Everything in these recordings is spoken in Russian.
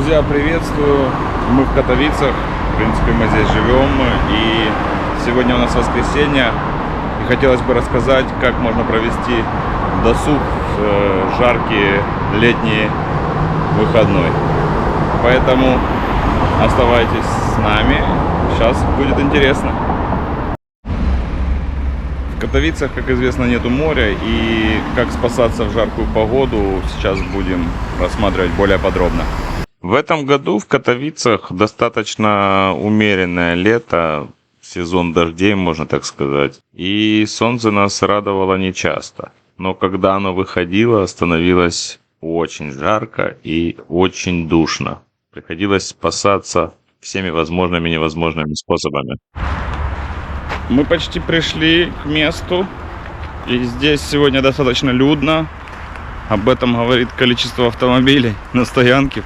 Друзья, приветствую! Мы в Катовицах, в принципе мы здесь живем, и сегодня у нас воскресенье, и хотелось бы рассказать, как можно провести досуг в жаркие летние выходной. Поэтому оставайтесь с нами, сейчас будет интересно. В Катовицах, как известно, нету моря, и как спасаться в жаркую погоду сейчас будем рассматривать более подробно. В этом году в Катовицах достаточно умеренное лето, сезон дождей, можно так сказать. И солнце нас радовало нечасто. Но когда оно выходило, становилось очень жарко и очень душно. Приходилось спасаться всеми возможными и невозможными способами. Мы почти пришли к месту. И здесь сегодня достаточно людно. Об этом говорит количество автомобилей на стоянке.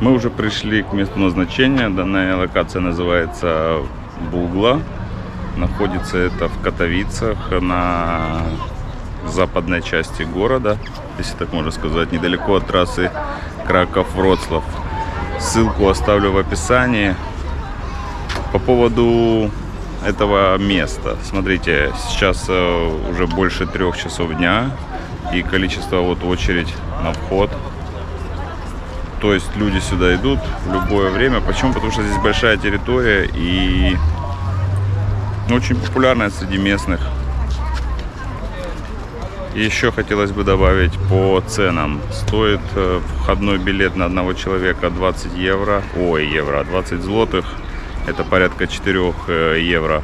Мы уже пришли к месту назначения. Данная локация называется Бугла. Находится это в Катовицах, на западной части города, если так можно сказать, недалеко от трассы Краков-Вроцлав. Ссылку оставлю в описании. По поводу этого места. Смотрите, сейчас уже больше 3 часов дня, и количество очередь на вход. То есть люди сюда идут в любое время. Почему? Потому что здесь большая территория и очень популярная среди местных. И еще хотелось бы добавить по ценам. Стоит входной билет на одного человека 20 евро. 20 злотых. Это порядка 4 евро.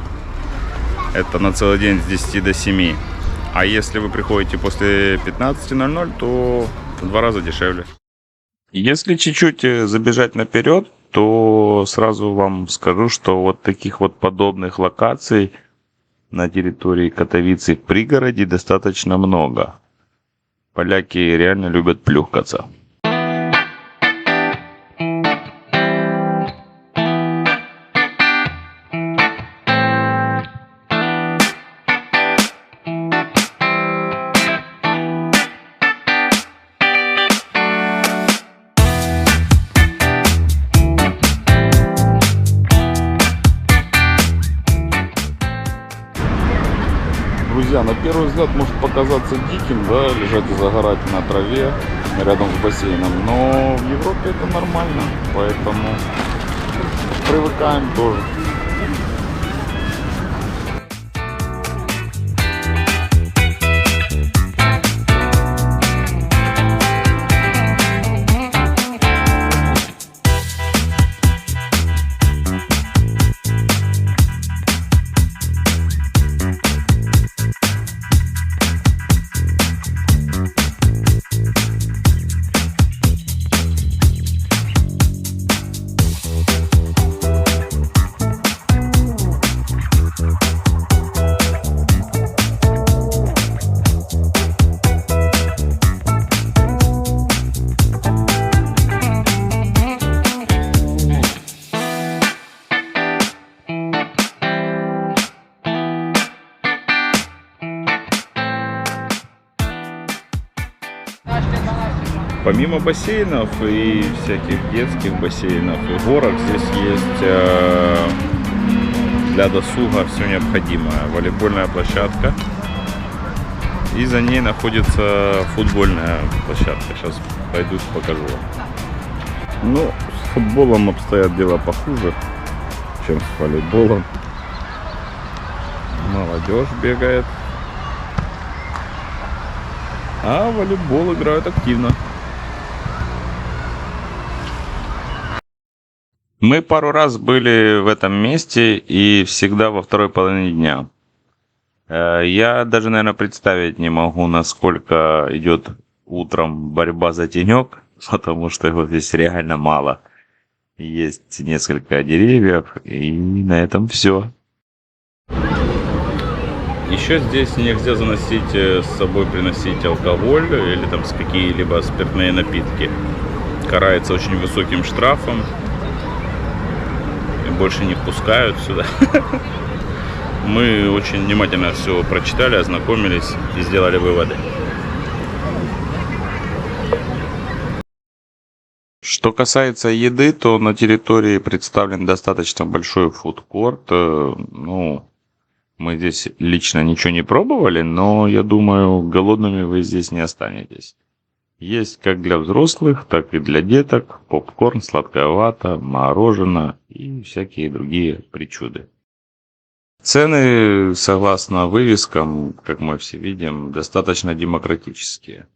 Это на целый день с 10 до 7. А если вы приходите после 15:00, то в 2 раза дешевле. Если чуть-чуть забежать наперед, то сразу вам скажу, что вот таких вот подобных локаций на территории Катовицы в пригороде достаточно много. Поляки реально любят плюхкаться. Друзья, на первый взгляд может показаться диким, да, лежать и загорать на траве рядом с бассейном, но в Европе это нормально, поэтому привыкаем тоже. Помимо бассейнов и всяких детских бассейнов и горок, здесь есть для досуга все необходимое. Волейбольная площадка. И за ней находится футбольная площадка. Сейчас пойду покажу вам. Ну, с футболом обстоят дела похуже, чем с волейболом. Молодежь бегает. А волейбол играют активно. Мы пару раз были в этом месте, и всегда во второй половине дня. Я даже, наверное, представить не могу, насколько идет утром борьба за тенек, потому что его здесь реально мало. Есть несколько деревьев, и на этом все. Еще здесь нельзя заносить с собой, приносить алкоголь или там какие-либо спиртные напитки. Карается очень высоким штрафом. Больше не пускают сюда. Мы очень внимательно все прочитали, ознакомились и сделали выводы. Что касается еды, то на территории представлен достаточно большой фудкорт. Ну, мы здесь лично ничего не пробовали, но я думаю, голодными вы здесь не останетесь. Есть как для взрослых, так и для деток попкорн, сладкая вата, мороженое и всякие другие причуды. Цены, согласно вывескам, как мы все видим, достаточно демократические.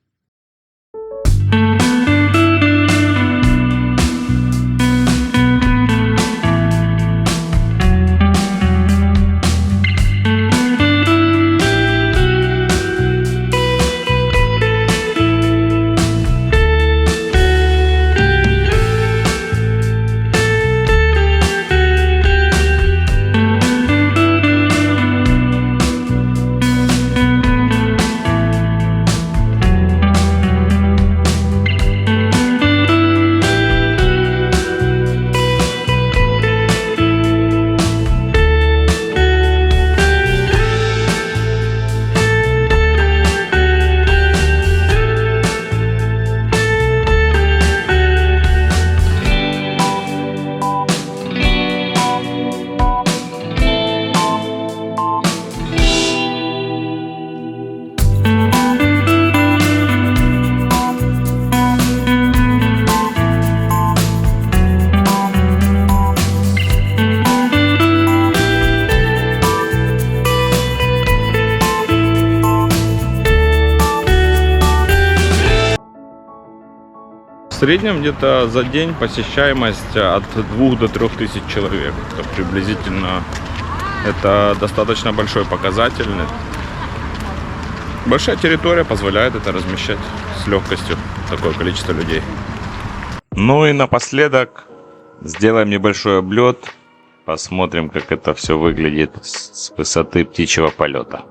В среднем где-то за день посещаемость от 2 до 3 тысяч человек. Это приблизительно, это достаточно большой показатель. Большая территория позволяет это размещать с легкостью, такое количество людей. Ну и напоследок сделаем небольшой облет. Посмотрим, как это все выглядит с высоты птичьего полета.